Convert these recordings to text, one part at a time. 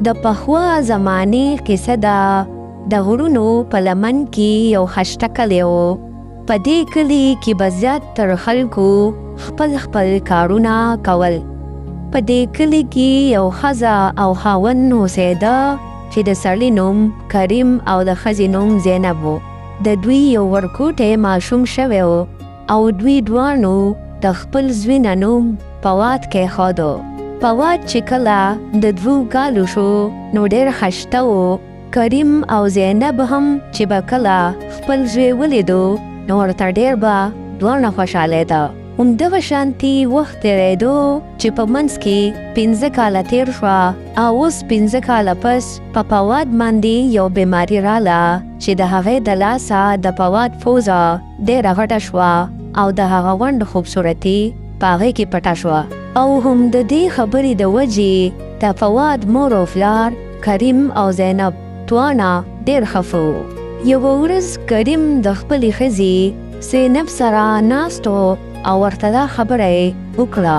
د پخوا زمانې کیسه ده د غرونو په لمن کې یو خشته کلی و. په دې کلي کې به زیات تر خلکو خپل کارونه کول. په دې کلي کې یو ښځه او خاوند اوسېده چې د سړي نوم کریم او د ښځې نوم زینب و. د دوی یو ورکوټی ماشوم شوی و او دوی دواړو د خپل زوی نه نوم فواد کېښودو. فواد چې کله د 2 کالو شو نو ډېر خشته و. کریم او زینب هم چې به کله خپل زوی ولیدو نو ورته ډېر به دواړه خوشحالېده. همدغه شانتي وخت تېرېدو چې په منځ کې 15 کاله تېر شوه او اوس 15 کاله پس په فواد باندې یو بیماري راله چې د هغې د لاسه د فواد پوزه ډېره غټه شوه او د هغه ونډ خوبصورتي په هغې کې پټه شوه. او هم د دې خبرې د وجې د فواد مور او پلار کریم او زینب دواړه ډېر خفه وو. یوه ورځ کریم د خپلې ښځې زینب سره ناست او ورته دا خبره یې وکړه: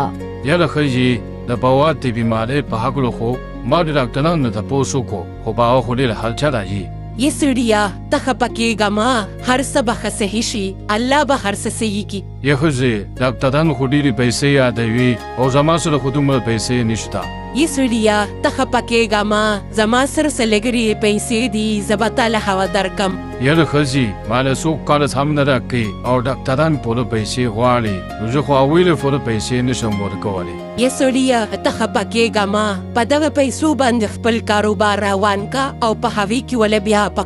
یاره ښځې، د فواد د بیمارۍ په هکلو خو ما د ډاکټرانو نه تپوس وکړو خو په هغه خو ډېره خرچه راځي. یې سړیه ته خفه کېږه مه، هر څه به ښه صحیح شي، الله به هر څه صحیح کړي. یې ښځې، ډاکټرانو خو ډېرې پیسې یادوي او زما سره خو دومره پیسې نشته. یې سړیه ته خفه کېږه مه، زما سره څه لږرې پیسې دي، زه به تاله هوا درکم. یاره ښځې، ما له څوک کارت هم نه راکوي او ډاکټران پوره پیسې غواړي نو زه خو هغوی له پوره پیسې نشم ورکولی. یې سړیه ته خفه کېږه مه، په دغه پیسو باندې خپل کاروبار روان کا او په هغې کې ولې بیا په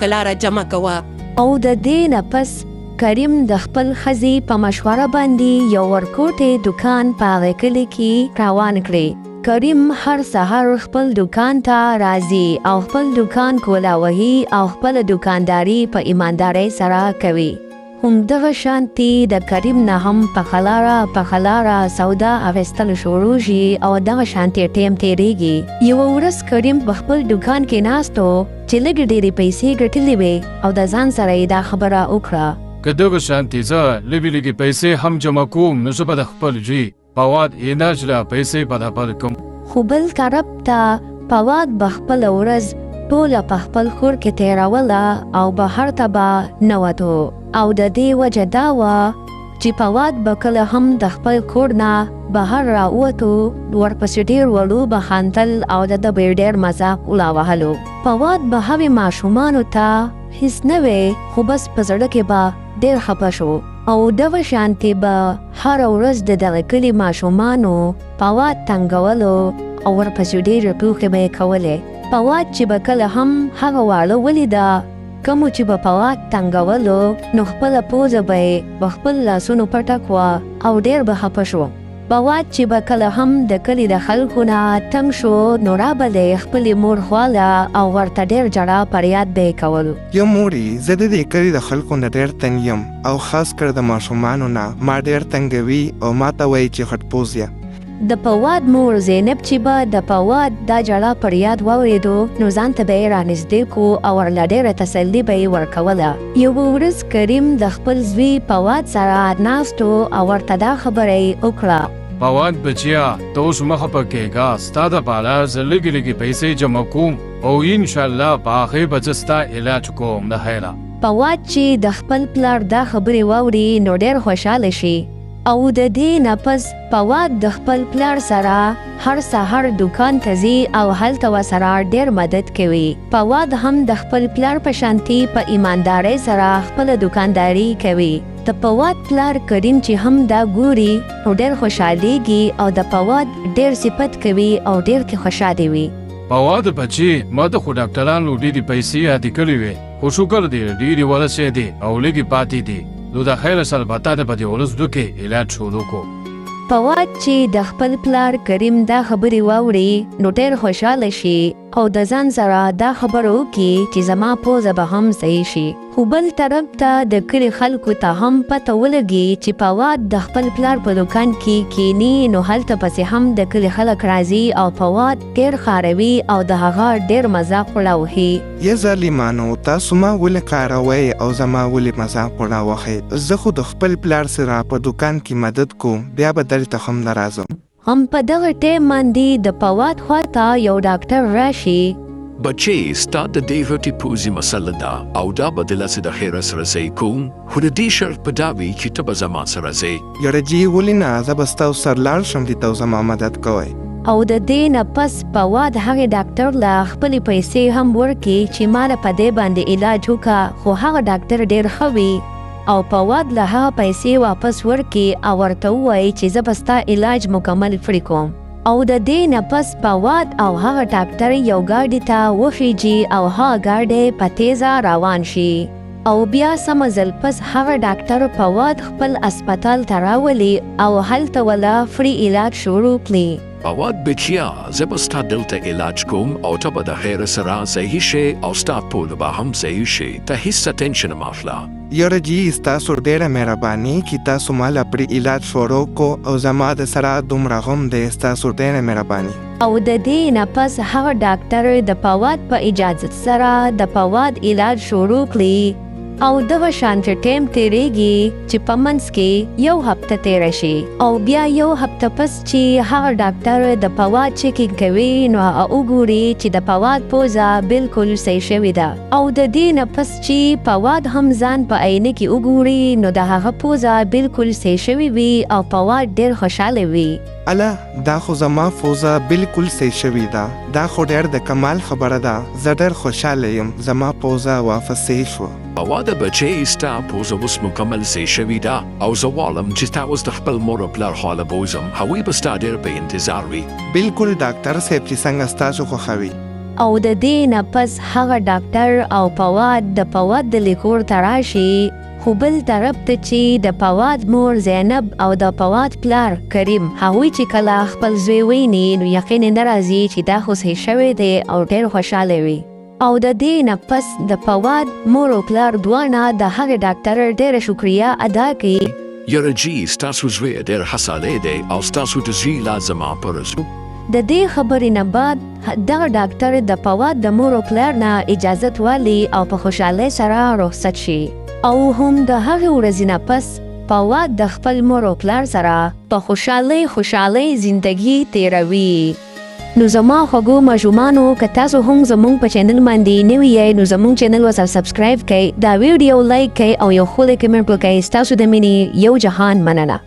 کلاره جمع کوه. او د دې نه پس کریم د خپل ښځې په مشوره باندې یو ورکوټی دکان په هغې کلي کې روان کړی. کریم هر سهار خپل دکان ته راځي او خپل دکان کولاوهي او خپل دکانداري په ایماندارۍ سره کوي. همدغه شانتي د کریم نه هم په خلاره سودا اخیستل شروع شي او دغه شانتي ټیم تېرېږي. یوه ورځ کریم په خپل دکان کې ناست و چې لږې ډېرې پیسې ګټلې وې او د ځان سره یې دا خبره وکړه: که دغه شانتي زه لږې پیسې هم جمع کوم نو زه به د خپل زوی فواد انرژ له پیسې برابر کوم. خو بل طرف ته فواد به خپله ورځ ټوله په خپل کور کې تېروله او بهر ته به نه وتو. او د دې وجه دا وه چې فواد به کله هم د خپل کور نه بهر راووتو ورپسې ډېر وړو به خندل او د ده به یې ډېر مذاق وهلو. فواد به هغې ماشومانو ته هېڅ نه وی خو بس په زړه کې به ډېر خفه شو او دغه شانتې به هره ورځ د دغه کلي ماشومانو فواد تنګولو او ورپسې ډېرې ټوکې به یې کولې. فواد چې به کله هم هغه واړه ولیده کومو چې به فواد تنګولو نو خپله پوزه به یې په خپل لاسونو پټه کړه او ډېر به خفه شو. فواد چې به کله هم د کلي د خلکو نه تنګ شو نو رابله یې خپلې مور خواله او ورته ډېر ژړا فریاد به یې کولو: یا مورې، زه د دې کلي د خلکو نه ډېر تنګ یم او خاص کر د ماشومانو نه ما ډېر تنګوي او ما ته وایي چې خټ پوز یم. د فواد مور زینب چې به د فواد دا ژړا فریاد واورېدو نو ځان ته به یې رانږدې کو او ورله ډېره تسلي به یې ورکوله. یوه ورځ کریم د خپل زوی فواد سره ناست او ورته دا خبره یې وکړه: فواد بچیا، ته اوس مه خفه کېږه، ستا دپاره زه لږې پیسې جمع کوم او انشاءالله په هغې به زه ستا علاج کوم د خیره. فواد چې د خپل پلار دا خبرې واوري نو ډېر خوشحاله شي او د دې نه پس فواد د خپل پلار سره هر سهار دکان ته ځي او هلته ورسره ډېر مدد کوي. فواد هم د خپل پلار په شانتي په ایماندارۍ سره خپله دکانداري کوي. د فواد پلار کریم چې هم دا ګوري نو ډېر خوشحالېږي او د فواد ډېر صفت کوي او ډېر خوشحاله وي. فواد بچي، ما ته خو ډاکټرانو ډېرې پیسې یادې کړې وې خو شکر دی ډېرې ورسېدې او لږې پاتې دي نو د خیر سره به تا ته په دې ورځو کې علاج شروع کړو. فواد چې د خپل پلار کریم دا خبرې واوري نو ډېر خوشحاله شي او د ځان سره دا خبره وکړي چې زما پوزه به هم صحیح شي. خو بل طرف ته د کلي خلکو ته هم پته ولګي چې فواد د خپل پلار په دکان کې کینی نو هلته پسې هم د کلي خلک راځي او فواد ډېر خاروي او د هغه ډېر مذاق وړاوهي. یا ظالمانو، تاسو ما ولې کاروئ او زما ولې مذاق وړاوهئ؟ زه خو د خپل پلار سره په دکان کې مدد کوم، بیا به دلته هم نه راځم. هم په دغه ټیم باندې د پواد خواته یو ډاکټر راشي. بچې ستا د دې هټې پوزي مسله ده او دا به د لاسې د خیره سره ځای کوم، خو د دې شرط په دا وي چې ته به زما سره ځې. یاره جي ولې نه، زه به ستاسو سره لاړ شم چې تاسو زما مدد کوئ. او د دې نه پس پواد هغې ډاکټر له خپلې پیسې هم ورکړي چې ما له په دې باندې علاج وکړه، خو هغه ډاکټر ډېر ښه وي او پواد له هغه پیسې واپس ورکړي او ورته ووایي چې زه به ستا علاج مکمل فری کوم. او د دې نه پس پواد او هغه ډاکټر یو ګاډي ته وخیږي او هغه ګاډی په تیزه روان شي او بیا سم ځل پس هغه ډاکټر پواد خپل اسپتال ته راولي او هلته ولا فری علاج شروع کړي. پواد بچیا زه به ستا دلته علاج کوم او ته به د خیره سره صحیح شې او ستا پول به هم صحیح شي، ته هیڅ ټینشن مه اخله. یاره جي ستاسو ډېره مهرباني چې تاسو ما له پرې علاج شروع کو او زما د سره دومره غم دی، ستاسو ډېره مهرباني. او د دې نه پس هغه ډاکټر د پواد په اجازت سره د پواد علاج شروع کړي او دغه شانته ټیم تیریږي چې په منځ کې یو هفته تیره شي او بیا یو هفته پس چې هغه ډاکټر د پواد چیکینګ کوي نو هغه وګوري چې د پواد پوزه بالکل صحیح شوې ده او د دې نه پس چې پواد هم ځان په عینه کې وګوري نو د هغه پوزه بالکل صحیح شوې وي او پواد ډېر خوشحاله وي. اله دا خو زما پوزه بالکل صحیح شوې ده، دا خو ډېر د کمال خبره ده، زه ډېر خوشحاله یم، زما پوزه واپس صحیح شوه. پواده بچې ستا پوزه اوس مکمل صحیح شوې ده او زه غواړم چې تا اوس د خپل مور او پلار خواله بوځم، هغوی به ستا ډېر په انتظار وي. بالکل ډاکټر صاحب چې څنګه ستاسو خوښوي. او د دې نه پس هغه ډاکټر او پواد د پواد د لیکور ته راشي، خو بل طرف ته چې د پواد مور زینب او د پواد پلار کریم هغوی چې کله خپل زوی ویني نو یقین نه راځي چې دا خو صحیح شوی دی او ډېر خوشحاله وي. او د دې نه پس د پواد مور او پلار دواړه د هغې ډاکټر ډېره شکریه ادا کوي. یاره جي ستاسو زوی ډېر حسالی دی او ستاسو د زوی علاج زما په رسو. د دې خبرې نه بعد دغه ډاکټر د پواد د مور او پلار نه اجازت والی او په خوشحالۍ سره رخصت شي او هم د هغې ورځې نه پس پواد د خپل مور او پلار سره په خوشحالۍ زندگی تیروي. نو زما خوږو ماشومانو که تاسو هم زمونږ په چینل باندې نوي یې نو زمونږ چینل ورسره سبسکرایب کړئ، دا ویډیو لایک کړئ او یو ښکلی کمنټ وکړئ. ستاسو د مینې یو جهان مننه.